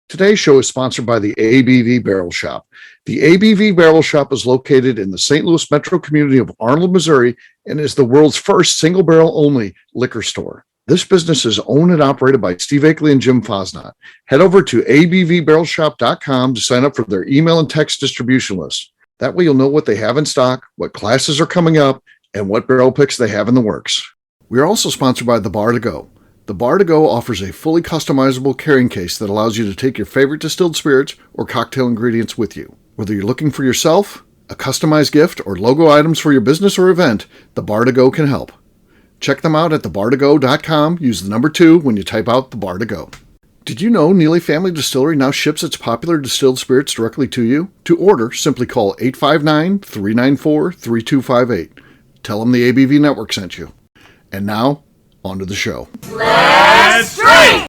Today's show is sponsored by the ABV Barrel Shop. The ABV Barrel Shop is located in the St. Louis metro community of Arnold, Missouri, and is the world's first single barrel only liquor store. This business is owned and operated by Steve Akeley and Jim Fosnot. Head over to abvbarrelshop.com to sign up for their email and text distribution list. That way you'll know what they have in stock, what classes are coming up, and what barrel picks they have in the works. We are also sponsored by The Bar to Go. The Bar to Go offers a fully customizable carrying case that allows you to take your favorite distilled spirits or cocktail ingredients with you. Whether you're looking for yourself, a customized gift, or logo items for your business or event, The Bar to Go can help. Check them out at thebar2go.com. Use the number 2 when you type out The Bar to Go. Did you know Neely Family Distillery now ships its popular distilled spirits directly to you? To order, simply call 859-394-3258. Tell them the ABV Network sent you. And now, on to the show. Let's drink!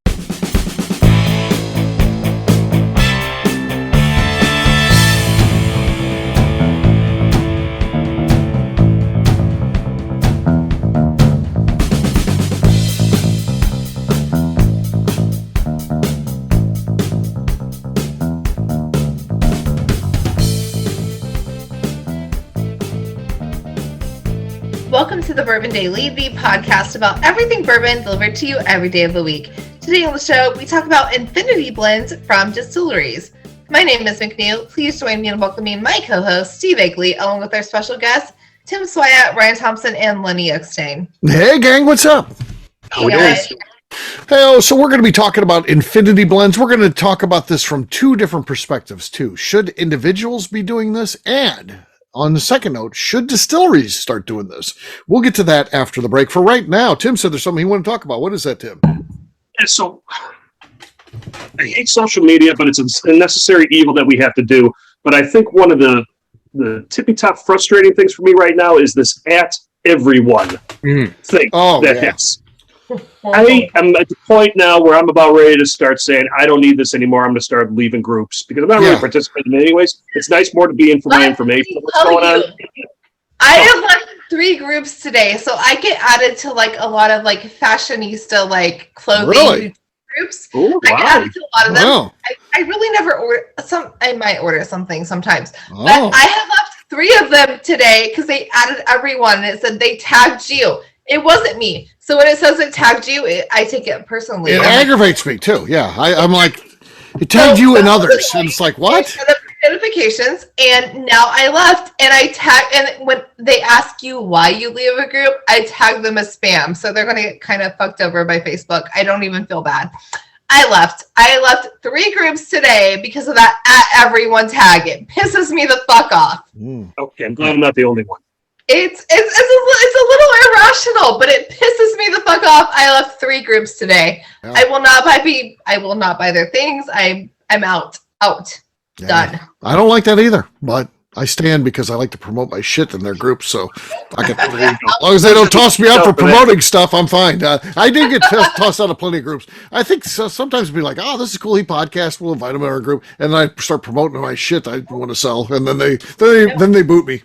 Welcome to the Bourbon Daily, the podcast about everything bourbon delivered to you every day of the week. Today on the show, we talk about infinity blends from distilleries. My name is McNew. Please join me in welcoming my co-host, Steve Akeley, along with our special guests, Tim Swyatt, Ryan Thompson, and Lenny Oakstein. Hey, gang, what's up? Hey, So we're going to be talking about infinity blends. We're going to talk about this from two different perspectives, too. Should individuals be doing this? And on the second note, should distilleries start doing this? We'll get to that after the break. For right now, Tim said there's something he wanted to talk about. What is that, Tim? Yeah, so I hate social media, but it's a necessary evil that we have to do. But I think one of the tippy-top frustrating things for me right now is this at everyone thing hits. I am at the point now where I'm about ready to start saying, I don't need this anymore. I'm going to start leaving groups because I'm not really participating anyways. It's nice more to be in for my information. What's going on? I have left 3 groups today, so I get added to like a lot of like fashionista like clothing groups. Ooh, I get added to a lot of them. Wow. I really never order some. I might order something sometimes, but I have left 3 of them today because they added everyone and it said they tagged you. It wasn't me. So when it says it tagged you, I take it personally. It aggravates me, too. Yeah, I'm like, it tagged you and others. And it's like, what? I set up notifications, and now I left, and I tag, and when they ask you why you leave a group, I tag them as spam. So they're going to get kind of fucked over by Facebook. I don't even feel bad. I left 3 groups today because of that at everyone tag. It pisses me the fuck off. Okay, I'm glad I'm not the only one. It's a little irrational, but it pisses me the fuck off. I left 3 groups today. Yeah. I will not buy their things. I'm out. Yeah. Done. I don't like that either, but I stand because I like to promote my shit in their groups. So as long as they don't toss me out for promoting stuff, I'm fine. I did get tossed out of plenty of groups. I think sometimes it'd be like, oh, this is cool. He podcast. We'll invite him in our group, and then I start promoting my shit I want to sell, and then they boot me.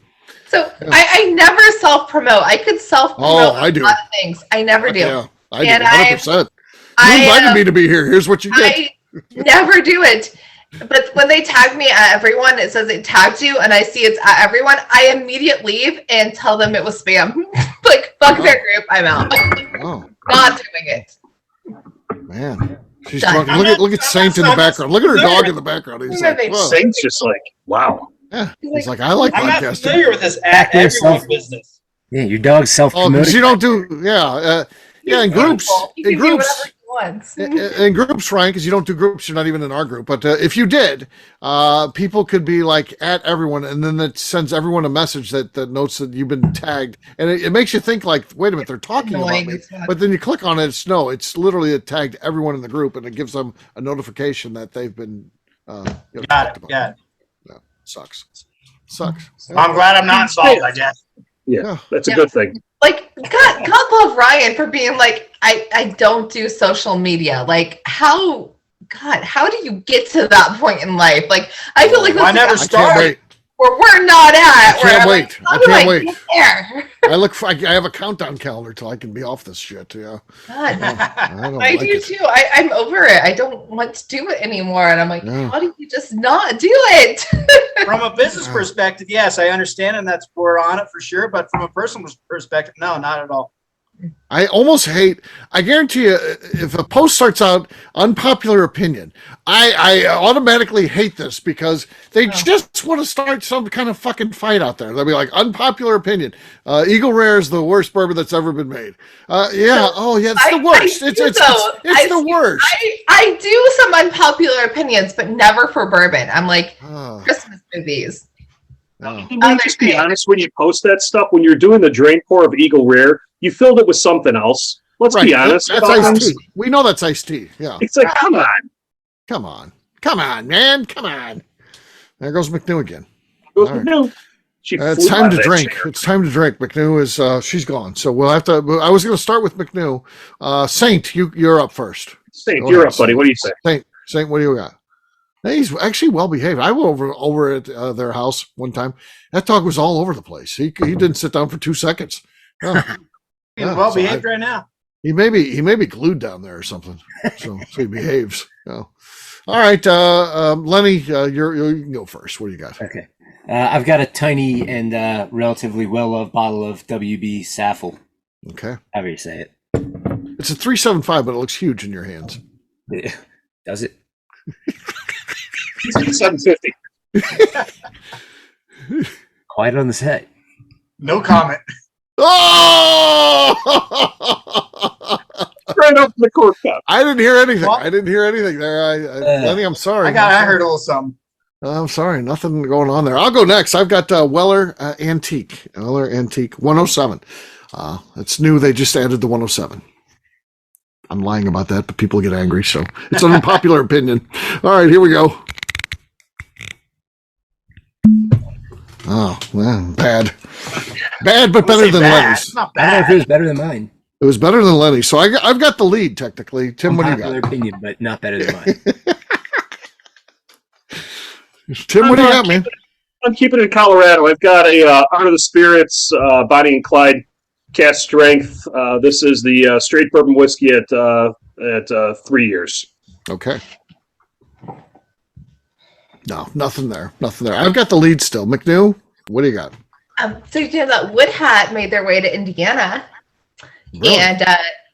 So I never self-promote. I could self-promote I do. a lot of things. I never do. Yeah, I do, 100%. You invited me to be here. Here's what you get. I never do it. But when they tag me at everyone, it says it tagged you, and I see it's at everyone, I immediately leave and tell them it was spam. Like, fuck their group, I'm out. Not doing it. Man. She's talking. Look at Saint in the background. Look at her dog in the background. He's like, whoa. Saint's just like, wow. Yeah, he's like, I like podcasting. I'm not familiar with this everyone business. Yeah, your dog's self-promoting. Because you don't do, in groups. In groups, Ryan, because you don't do groups, you're not even in our group. But if you did, people could be like at everyone, and then it sends everyone a message that notes that you've been tagged, and it makes you think like, wait a minute, they're talking about me. But then you click on it, it's literally it tagged everyone in the group, and it gives them a notification that they've been Got it. Yeah. Sucks. I'm glad I'm not involved, I guess. Yeah, that's a good thing. Like, God love Ryan for being like, I don't do social media. Like, how do you get to that point in life? Like, I feel like I never started. where we're not at. I can't wait. How I do can't wait. get there? I have a countdown calendar till I can be off this shit. Yeah. God, I don't I like do it. too. I'm over it. I don't want to do it anymore. And I'm like, Yeah. how do you just not do it? From a business perspective, yes, I understand, and that's we're on it for sure. But from a personal perspective, no, not at all. I guarantee you, if a post starts out unpopular opinion, I automatically hate this because they just want to start some kind of fucking fight out there. They'll be like, unpopular opinion. Eagle Rare is the worst bourbon that's ever been made. It's the worst. It's the worst. I do some unpopular opinions, but never for bourbon. I'm like, Christmas movies. Can we just be honest when you post that stuff? When you're doing the drain pour of Eagle Rare, you filled it with something else. Let's be honest. That's iced tea. We know that's iced tea. Yeah. It's like, come on, man. Come on. There goes McNew again. McNew. It's time to drink. Chair. It's time to drink. McNew is she's gone. So we'll have to. I was going to start with McNew. Saint, you're up first. Saint, you're up, buddy. What do you say? Saint, what do you got? He's actually well behaved. I went over at their house one time. That dog was all over the place. He didn't sit down for 2 seconds. He's well behaved right now. He may be glued down there or something. So he behaves. All right, Lenny, you can go first. What do you got? Okay, I've got a tiny and relatively well-loved bottle of WB Saffel. Okay, however you say it. It's a 375, but it looks huge in your hands. Does it? 750. Quiet on the set. No comment. Oh! Right up the cork cup. I didn't hear anything. There, Lenny, I'm sorry. I heard a little something. I'm sorry, nothing going on there. I'll go next. I've got Weller Antique 107. It's new. They just added the 107. I'm lying about that, but people get angry, so it's an unpopular opinion. All right, here we go. Oh, man, bad, but better than Lenny's. Not I don't know if bad. it was better than mine. It was better than Lenny's, so I've got the lead technically. Tim, what do you got? Unpopular opinion, but not better than mine. Tim, what do you got, man? I'm keeping it in Colorado. I've got a Art of the Spirits Bonnie and Clyde cast strength. This is the straight bourbon whiskey at 3 years. Okay. No, nothing there. I've got the lead still. McNew, what do you got? So you know that Wood Hat made their way to Indiana, Really? and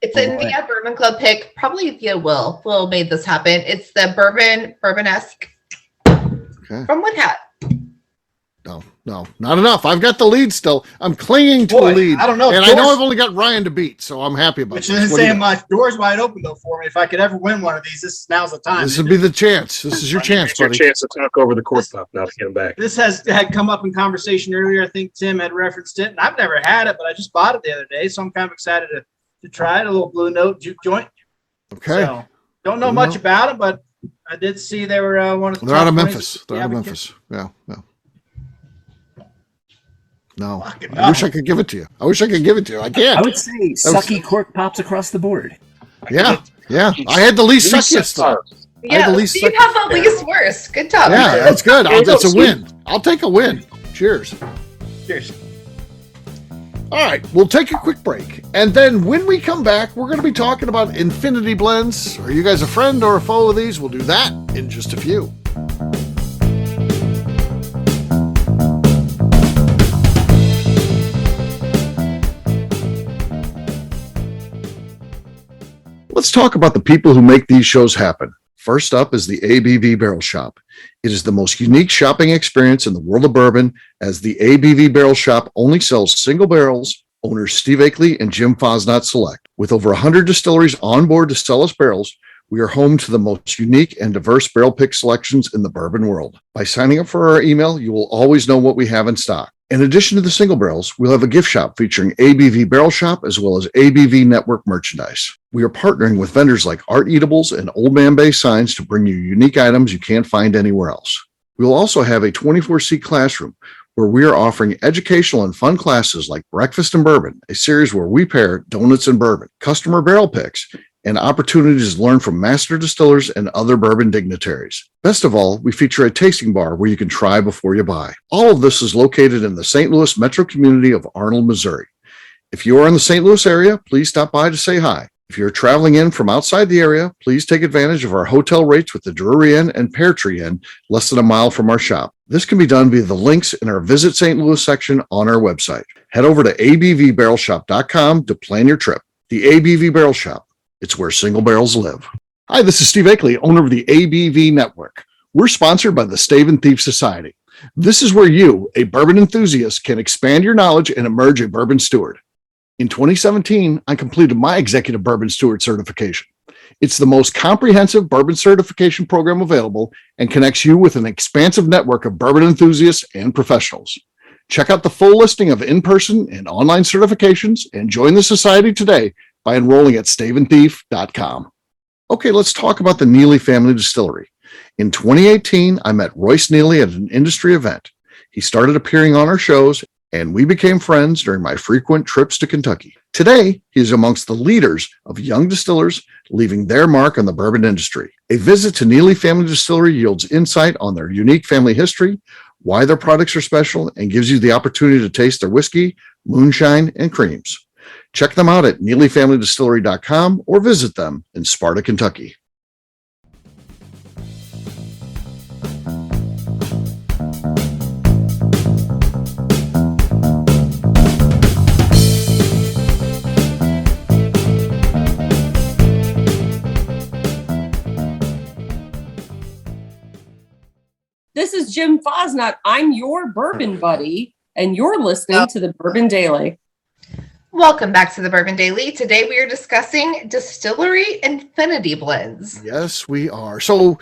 it's an Indiana Bourbon Club pick. Probably via Will. Will made this happen. It's the Bourbon-esque from Wood Hat. No, not enough. I've got the lead still. I'm clinging to a lead. I don't know. And I know I've only got Ryan to beat, so I'm happy about Which this. isn't saying much. Doors wide open though for me. If I could ever win one of these, now's the time. This would be the chance. This is your chance, It's your buddy. chance to talk over the cork top now to get him back. This had come up in conversation earlier. I think Tim had referenced it, and I've never had it, but I just bought it the other day, so I'm kind of excited to try it. A little Blue Note juke joint. Okay. So, don't know much about it, but I did see they were one of the. They're out of top Memphis. 20. They're out of Memphis. Yeah. No. Fucking I wish I could give it to you. I can't. I would say sucky cork pops across the board. Yeah. I had the least suckiest though. Yeah, you have the least worst. Good job. Yeah, that's good. That's a win. I'll take a win. Cheers. Cheers. All right, we'll take a quick break. And then when we come back, we're going to be talking about infinity blends. Are you guys a friend or a foe of these? We'll do that in just a few. Let's talk about the people who make these shows happen. First up is the ABV Barrel Shop. It is the most unique shopping experience in the world of bourbon, as the ABV Barrel Shop only sells single barrels. Owners Steve Akeley and Jim Fosnot select. With over 100 distilleries on board to sell us barrels, we are home to the most unique and diverse barrel pick selections in the bourbon world. By signing up for our email, you will always know what we have in stock. In addition to the single barrels, we'll have a gift shop featuring ABV Barrel Shop as well as ABV Network merchandise. We are partnering with vendors like Art Eatables and Old Man Bay Signs to bring you unique items you can't find anywhere else. We will also have a 24-seat classroom where we are offering educational and fun classes like Breakfast and Bourbon, a series where we pair donuts and bourbon, customer barrel picks, and opportunities to learn from master distillers and other bourbon dignitaries. Best of all, we feature a tasting bar where you can try before you buy. All of this is located in the St. Louis metro community of Arnold, Missouri. If you are in the St. Louis area, please stop by to say hi. If you're traveling in from outside the area, please take advantage of our hotel rates with the Drury Inn and Pear Tree Inn, less than a mile from our shop. This can be done via the links in our Visit St. Louis section on our website. Head over to abvbarrelshop.com to plan your trip. The ABV Barrel Shop. It's where single barrels live. Hi, this is Steve Akeley, owner of the ABV Network. We're sponsored by the Stave and Thief Society. This is where you, a bourbon enthusiast, can expand your knowledge and emerge a bourbon steward. In 2017, I completed my Executive Bourbon Steward certification. It's the most comprehensive bourbon certification program available and connects you with an expansive network of bourbon enthusiasts and professionals. Check out the full listing of in-person and online certifications and join the society today by enrolling at staveandthief.com. Okay, let's talk about the Neely Family Distillery. In 2018, I met Royce Neely at an industry event. He started appearing on our shows, and we became friends during my frequent trips to Kentucky. Today, he is amongst the leaders of young distillers leaving their mark on the bourbon industry. A visit to Neely Family Distillery yields insight on their unique family history, why their products are special, and gives you the opportunity to taste their whiskey, moonshine, and creams. Check them out at NeelyFamilyDistillery.com or visit them in Sparta, Kentucky. This is Jim Fosnut. I'm your bourbon buddy, and you're listening to the Bourbon Daily. Welcome back to the Bourbon Daily. Today we are discussing distillery infinity blends. Yes, we are. So,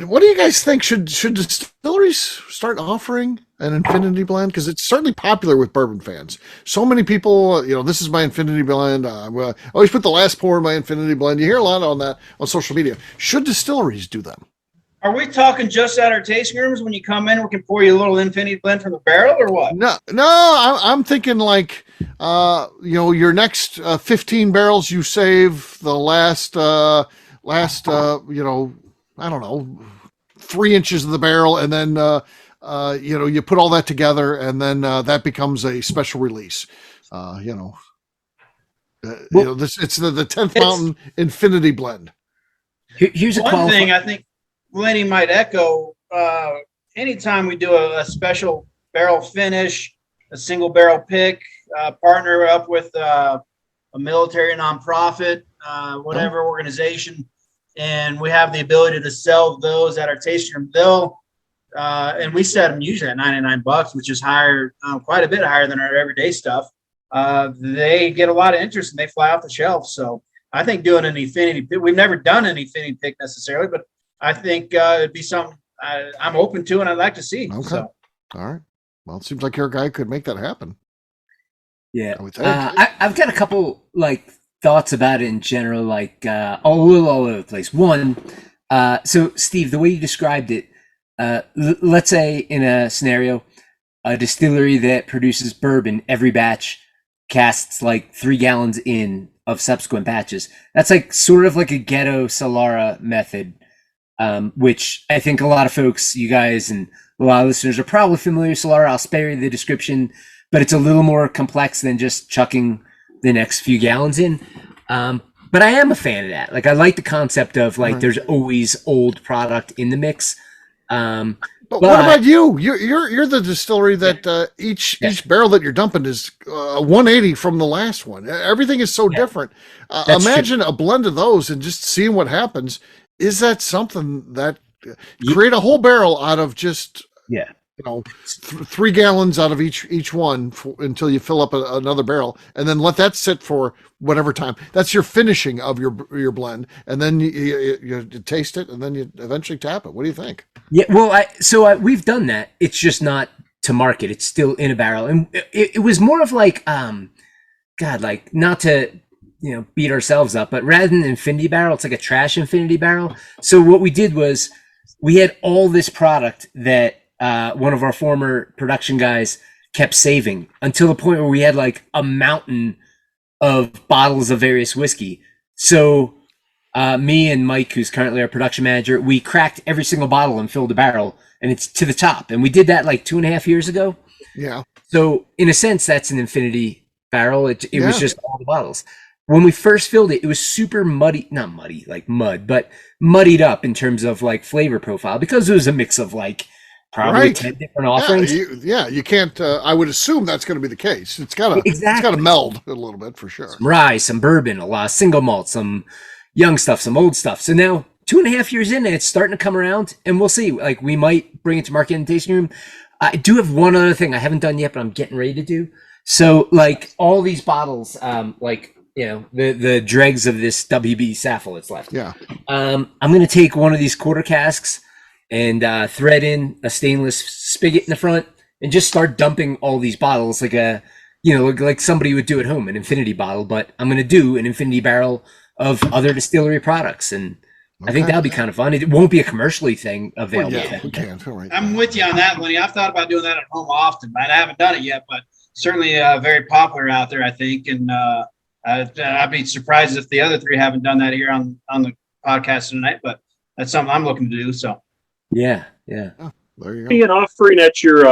what do you guys think? Should distilleries start offering an infinity blend? Because it's certainly popular with bourbon fans. So many people, this is my infinity blend. I always put the last pour in my infinity blend. You hear a lot on that on social media. Should distilleries do them? Are we talking just at our tasting rooms when you come in? We can pour you a little infinity blend from the barrel, or what? No. I'm thinking like, your next 15 barrels you save the last, I don't know, 3 inches of the barrel, and then you put all that together, and then that becomes a special release. It's the 10th Mountain Infinity Blend. Here's a one thing I think Lenny might echo. Anytime we do a special barrel finish, a single barrel pick, partner up with a military nonprofit, whatever organization, and we have the ability to sell those at our tasting room, and we set them usually at $99, which is higher, quite a bit higher than our everyday stuff. They get a lot of interest and they fly off the shelf. So I think doing an infinity pick, we've never done an infinity pick necessarily, but I think it'd be something I'm open to and I'd like to see. Okay. So. All right. Well, it seems like your guy could make that happen. Yeah. I've got a couple thoughts about it in general, all over the place. One, so Steve, the way you described it, let's say in a scenario, a distillery that produces bourbon, every batch casts 3 gallons in of subsequent batches. That's sort of like a ghetto Solara method. Which I think a lot of folks, you guys and a lot of listeners are probably familiar with Solara. I'll spare you the description, but it's a little more complex than just chucking the next few gallons in. But I am a fan of that. I like the concept of there's always old product in the mix. But what about you? You're the distillery that each barrel that you're dumping is 180 from the last one. Everything is so different. Imagine true. A blend of those and just seeing what happens. Is that something that create a whole barrel out of just 3 gallons out of each one until you fill up another barrel, and then let that sit for whatever time? That's your finishing of your blend, and then you taste it, and then you eventually tap it. What do you think? Yeah, well, we've done that. It's just not to market. It's still in a barrel, and it was more of not to beat ourselves up, but rather than an infinity barrel, it's like a trash infinity barrel. So what we did was we had all this product that one of our former production guys kept saving until the point where we had a mountain of bottles of various whiskey. So Me and Mike, who's currently our production manager, we cracked every single bottle and filled the barrel, and it's to the top. And we did that like 2.5 years ago. Yeah. So in a sense, that's an infinity barrel. It was just all the bottles. When we first filled it, it was super muddy, not muddy, like mud, but muddied up in terms of like flavor profile because it was a mix of like probably 10 different offerings. You can't, I would assume that's going to be the case. It's got to meld a little bit for sure. Some rye, some bourbon, a lot of single malt, some young stuff, some old stuff. So now 2.5 years in, it's starting to come around, and we'll see. Like we might bring it to market in the tasting room. I do have one other thing I haven't done yet, but I'm getting ready to do. So like all these bottles, like, you know, the dregs of this WB Saffel that's left. Yeah. I'm going to take one of these quarter casks and thread in a stainless spigot in the front and just start dumping all these bottles like like somebody would do at home, an infinity bottle, but I'm going to do an infinity barrel of other distillery products. And I think that'll be kind of fun. It won't be a commercially thing available. I'm with you on that, Lenny. I've thought about doing that at home often, but I haven't done it yet, but certainly very popular out there, I think. And I'd be surprised if the other three haven't done that here on the podcast tonight, but that's something I'm looking to do. So, yeah. Oh, there you go. Be an offering at your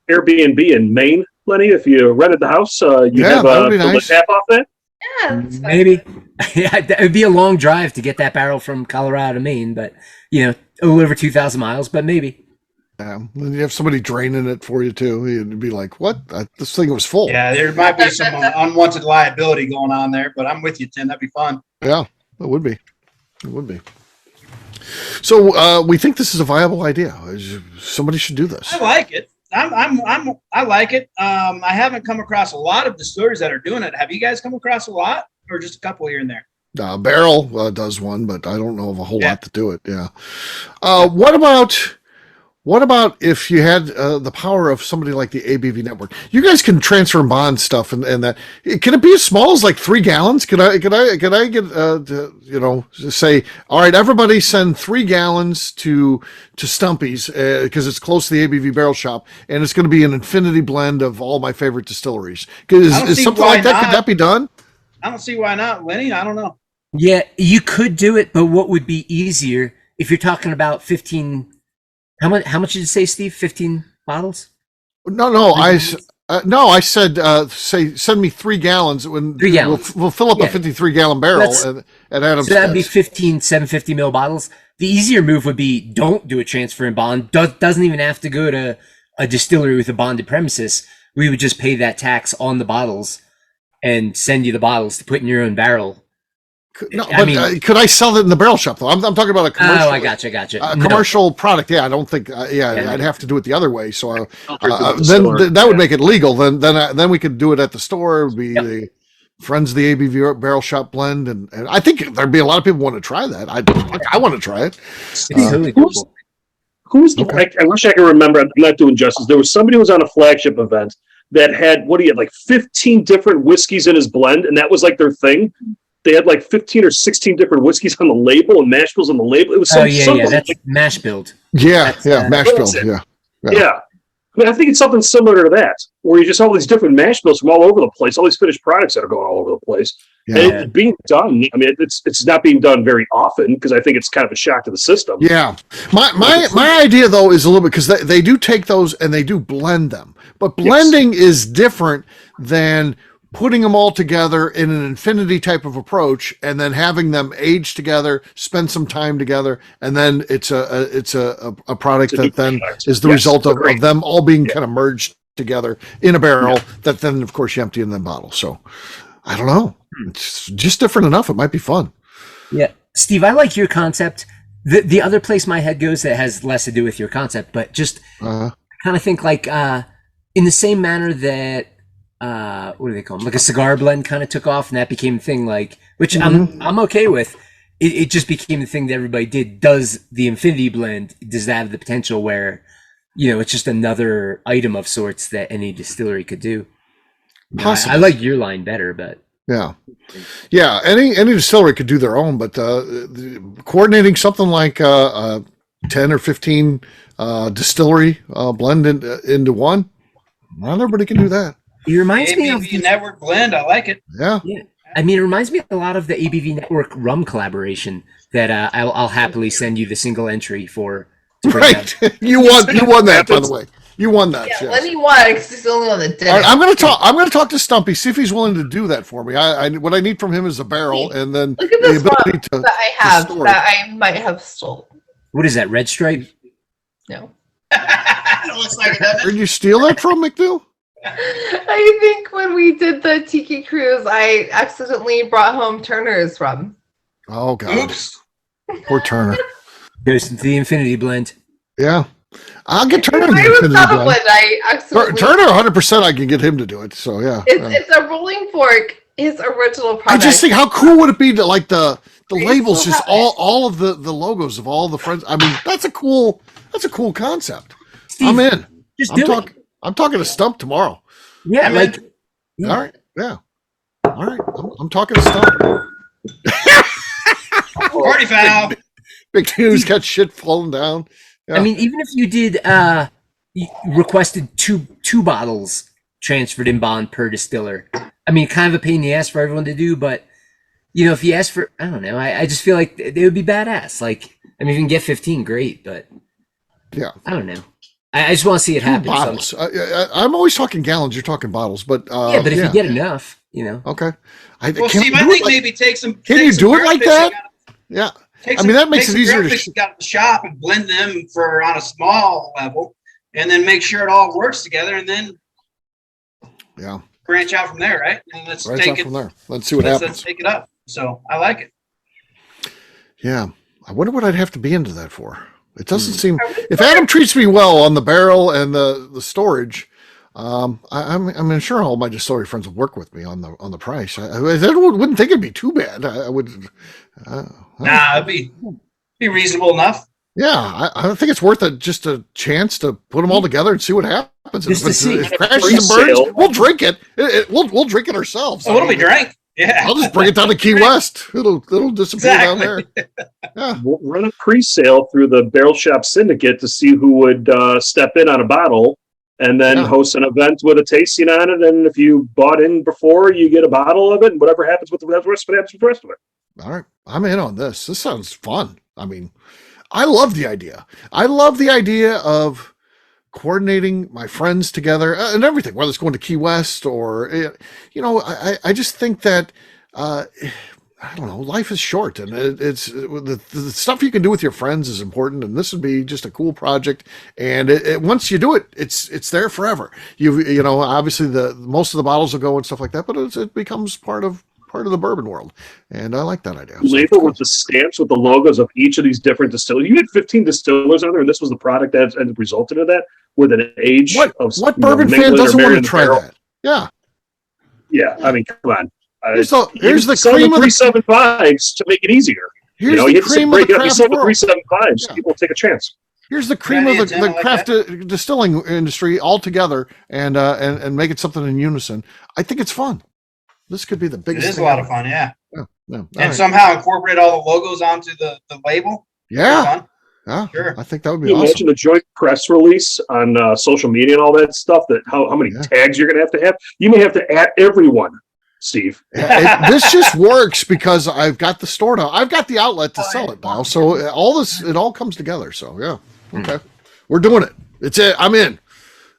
Airbnb in Maine, Lenny. If you rented the house, you have a tap off that. Yeah, that's fine. Maybe. Yeah, it would be a long drive to get that barrel from Colorado to Maine, but a little over 2,000 miles. But maybe. Then you have somebody draining it for you too. You'd be like, "What? This thing was full." Yeah, there might be some unwanted liability going on there, but I'm with you, Tim. That'd be fun. Yeah, it would be. It would be. So we think this is a viable idea. Somebody should do this. I like it. I like it. I haven't come across a lot of distilleries that are doing it. Have you guys come across a lot, or just a couple here and there? Barrel does one, but I don't know of a whole lot to do it. Yeah. What about if you had the power of somebody like the ABV network? You guys can transfer and bond stuff, and that can it be as small as like 3 gallons? Could I get say, all right, everybody send 3 gallons to Stumpy's because it's close to the ABV Barrel Shop, and it's going to be an infinity blend of all my favorite distilleries. Is something like that? Could that be done? I don't see why not, Lenny. I don't know. Yeah, you could do it, but what would be easier if you're talking about 15? How much did you say, Steve? 15 bottles? No. I said, send me 3 gallons. 3 gallons. We'll fill up a 53-gallon barrel and Adam's. So that'd be 15 750 ml bottles. The easier move would be don't do a transfer and bond. Doesn't even have to go to a distillery with a bonded premises. We would just pay that tax on the bottles and send you the bottles to put in your own barrel. Could I sell it in the barrel shop though? I'm talking about a commercial. Oh, I gotcha. A commercial product. Yeah, I don't think. I'd have to do it the other way. So that would make it legal. Then we could do it at the store. It would be the Friends of the ABV Barrel Shop blend, and I think there'd be a lot of people want to try that. I want to try it. It's totally cool. Who's I wish I could remember. I'm not doing justice. There was somebody who was on a flagship event that had like 15 different whiskeys in his blend, and that was like their thing. They had like 15 or 16 different whiskeys on the label and mash bills on the label. It was something that's mash build. Mash build. Yeah. I mean, I think it's something similar to that, where you just have all these different mash bills from all over the place, all these finished products that are going all over the place. Yeah. And it's being done. I mean, it's not being done very often because I think it's kind of a shock to the system. Yeah. My idea though is a little bit because they do take those and they do blend them, but blending is different than putting them all together in an infinity type of approach and then having them age together, spend some time together, and then it's a product that then is the result of them all being kind of merged together in a barrel that then of course you empty in the bottle. So I don't know. It's just different enough. It might be fun. Yeah. Steve, I like your concept. The other place my head goes that has less to do with your concept, but just kind of think like in the same manner that what do they call them? Like a cigar blend kind of took off, and that became a thing. Like, which I'm okay with. It just became the thing that everybody did. Does the infinity blend? Does that have the potential where, it's just another item of sorts that any distillery could do? I like your line better, but any distillery could do their own, but coordinating something like 10 or 15 distillery blend into one, not everybody can do that. It reminds me of the network blend. I like it. Yeah. I mean, it reminds me a lot of the ABV Network rum collaboration that I'll happily send you the single entry for. Right. You won that, by the way. You won that. Yeah, yes. Lenny won because he's the only one that did All right, it. I'm gonna talk to Stumpy, see if he's willing to do that for me. What I need from him is a barrel, and then Look at the this ability one to that I have store that I might have stolen. What is that, Red Stripe? No. It looks like it, doesn't it? Where'd you steal that from, McNew? I think when we did the Tiki Cruise, I accidentally brought home Turner's rum. Oh God, Oops. poor Turner. Goes into the Infinity Blend. Yeah, I'll get Turner. I was not a blend. I accidentally. Turner, 100%. I can get him to do it. So yeah, It's a rolling fork. His original I product. just think, how cool would it be to like the We labels, still just have it. all of the logos of all the friends. I mean, that's a cool concept. Steve, I'm in. Just I'm do it. talking. I'm talking to Stump tomorrow. Yeah, I'm like in. All right. Yeah. All right. I'm talking to Stump. Party foul. Big News got shit falling down. Yeah. I mean, even if you did you requested two bottles transferred in bond per distiller. I mean, kind of a pain in the ass for everyone to do, but you know, if you ask for, I don't know, I just feel like they would be badass. Like, I mean, if you can get 15, great, but yeah. I don't know. I just want to see it happen. Bottles. I'm always talking gallons. You're talking bottles, but Yeah, but if you get enough, you know. okay. Well, Steve, I think maybe take some. Can take you some do it barrel like fish that? you got- Yeah. Take I mean, that makes take it some easier barrel to fish you got in the shop and blend them for on a small level, and then make sure it all works together, and then Yeah. branch out from there, right? And let's Right take out it from there. Let's see what let's happens. take it up. So I like it. Yeah. I wonder what I'd have to be into that for. It doesn't seem. If Adam treats me well on the barrel and the storage, I'm sure all my distillery friends will work with me on the price. I wouldn't think it'd be too bad. I would. Nah, it'd be reasonable enough. Yeah, I think it's worth it. Just a chance to put them all together and see what happens. Just to see. If it crashes and burns, we'll drink it. We'll drink it ourselves. Oh, it'll be drank. Yeah. I'll just bring it down to Key West. It'll disappear down there. Yeah. We'll run a pre-sale through the Barrel Shop Syndicate to see who would step in on a bottle, and then host an event with a tasting on it. And if you bought in before, you get a bottle of it, and whatever happens with the rest of it happens with the rest of it. All right, I'm in on this. This sounds fun. I mean, I love the idea. I love the idea of coordinating my friends together and everything, whether it's going to Key West or, you know, I just think that, I don't know, life is short, and it's the stuff you can do with your friends is important. And this would be just a cool project. And once you do it, it's there forever. You know, obviously most of the bottles will go and stuff like that, but it becomes part of the bourbon world. And I like that idea. Label with the stamps with the logos of each of these different distillers. You had 15 distillers on there, and this was the product that resulted in that with an age of what bourbon fan doesn't want to try that? Yeah. Yeah. I mean, come on. Here's the cream of the 375s to make it easier. Here's you know, the you cream have of to the break it up. You craft sell the world. 375s. Yeah. People take a chance. Here's the cream of the like craft distilling industry all together and make it something in unison. I think it's fun. This could be the It biggest. is a lot of fun, yeah. Yeah. And Right. somehow incorporate all the logos onto the label. Yeah. Fun. Yeah. Sure. I think that would Can be you awesome. imagine a joint press release on social media and all that stuff? That how many tags you're going to have? You may have to add everyone, Steve. This just works because I've got the store now. I've got the outlet to sell it now. So it all comes together. So yeah. Okay. We're doing it. It's it. I'm in.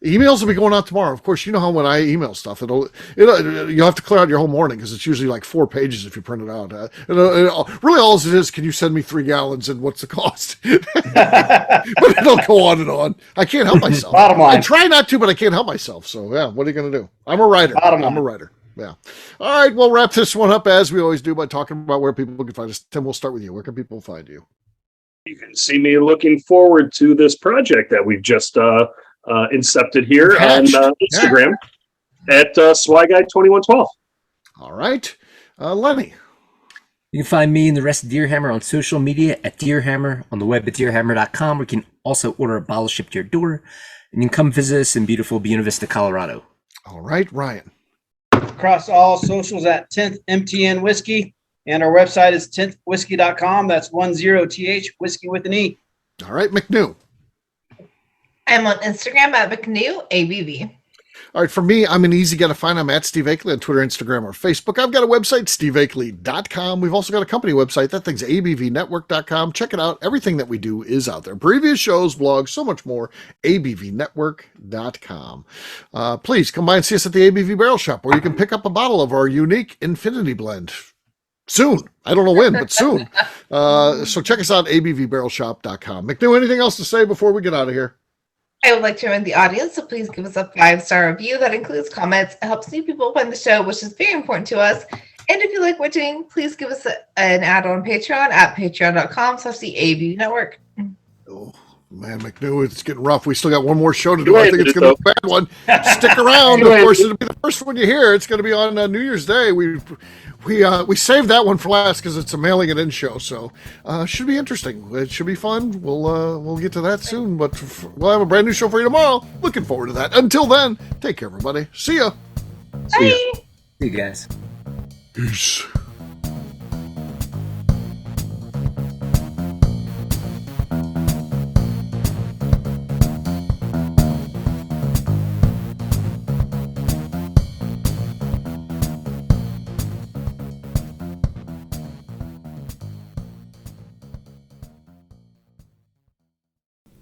Emails will be going out tomorrow. Of course, you know how when I email stuff, you'll have to clear out your whole morning because it's usually like 4 pages if you print it out. Really, all it is, can you send me 3 gallons and what's the cost? But it'll go on and on. I can't help myself. Bottom line. I try not to, but I can't help myself. So yeah, what are you going to do? I'm a writer. I'm a writer. Yeah. All right, we'll wrap this one up as we always do by talking about where people can find us. Tim, we'll start with you. Where can people find you? You can see me looking forward to this project that we've just incepted here on Instagram at SwyGuy2112. All right. Lenny. You can find me and the rest of Deerhammer on social media at Deerhammer, on the web at deerhammer.com, where you can also order a bottle shipped to your door. And you can come visit us in beautiful Buena Vista, Colorado. All right, Ryan. Across all socials at 10th MTN Whiskey. And our website is 10thwhiskey.com. That's 10th whiskey with an E. All right, McNew. I'm on Instagram at McNew ABV. All right, for me, I'm an easy guy to find. I'm at Steve Akeley on Twitter, Instagram, or Facebook. I've got a website, steveakeley.com. We've also got a company website. That thing's abvnetwork.com. Check it out. Everything that we do is out there. Previous shows, blogs, so much more, abvnetwork.com. Please come by and see us at the ABV Barrel Shop, where you can pick up a bottle of our unique Infinity Blend. Soon. I don't know when, but soon. So check us out, abvbarrelshop.com. McNew, anything else to say before we get out of here? I would like to remind the audience to please give us a 5-star review that includes comments. It helps new people find the show, which is very important to us. And if you like what we're doing, please give us an ad on Patreon at patreon.com/the ABV Network. Oh, man, McNew, it's getting rough. We still got one more show to do. I think it's going to be a bad one. Stick around. Of course, it'll be the first one you hear. It's going to be on New Year's Day. We saved that one for last because it's a mailing it in show, so should be interesting. It should be fun. We'll get to that soon, but we'll have a brand new show for you tomorrow. Looking forward to that. Until then, take care, everybody. See ya. Bye. See you guys. Peace.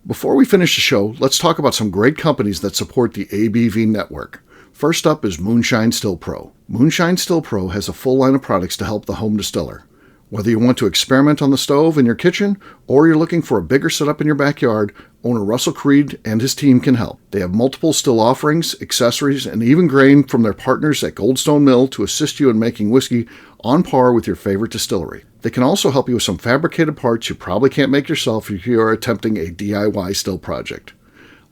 Before we finish the show, let's talk about some great companies that support the ABV network. First up is Moonshine Still Pro. Moonshine Still Pro has a full line of products to help the home distiller. Whether you want to experiment on the stove in your kitchen or you're looking for a bigger setup in your backyard, owner Russell Creed and his team can help. They have multiple still offerings, accessories, and even grain from their partners at Goldstone Mill to assist you in making whiskey on par with your favorite distillery. They can also help you with some fabricated parts you probably can't make yourself if you are attempting a DIY still project.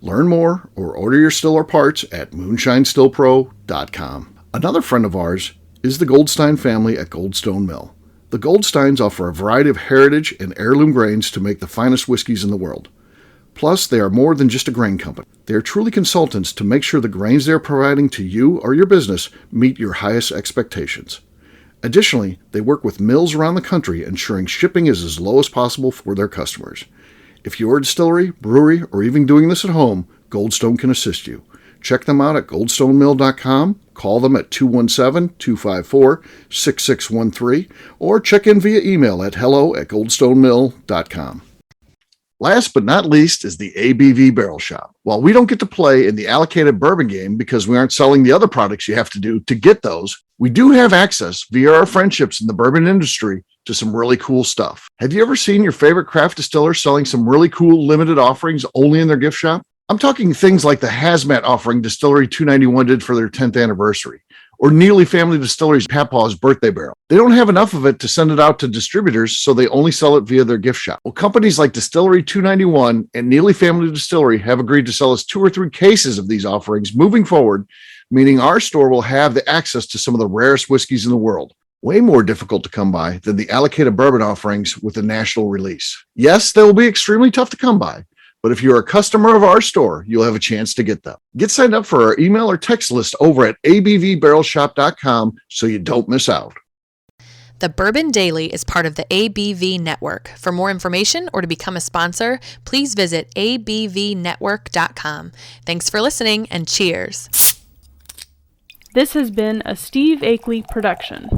Learn more or order your still or parts at moonshinestillpro.com. Another friend of ours is the Goldstein family at Goldstone Mill. The Goldsteins offer a variety of heritage and heirloom grains to make the finest whiskeys in the world. Plus, they are more than just a grain company. They are truly consultants to make sure the grains they are providing to you or your business meet your highest expectations. Additionally, they work with mills around the country, ensuring shipping is as low as possible for their customers. If you're a distillery, brewery, or even doing this at home, Goldstone can assist you. Check them out at goldstonemill.com, call them at 217-254-6613, or check in via email at hello@goldstonemill.com. Last but not least is the ABV Barrel Shop. While we don't get to play in the allocated bourbon game because we aren't selling the other products you have to do to get those, we do have access via our friendships in the bourbon industry to some really cool stuff. Have you ever seen your favorite craft distiller selling some really cool limited offerings only in their gift shop? I'm talking things like the hazmat offering Distillery 291 did for their 10th anniversary, or Neely Family Distillery's Papaw's birthday barrel. They don't have enough of it to send it out to distributors, so they only sell it via their gift shop. Well, companies like Distillery 291 and Neely Family Distillery have agreed to sell us 2 or 3 cases of these offerings moving forward, meaning our store will have the access to some of the rarest whiskeys in the world. Way more difficult to come by than the allocated bourbon offerings with a national release. Yes, they will be extremely tough to come by, but if you're a customer of our store, you'll have a chance to get them. Get signed up for our email or text list over at abvbarrelshop.com so you don't miss out. The Bourbon Daily is part of the ABV Network. For more information or to become a sponsor, please visit abvnetwork.com. Thanks for listening and cheers. This has been a Steve Akeley production.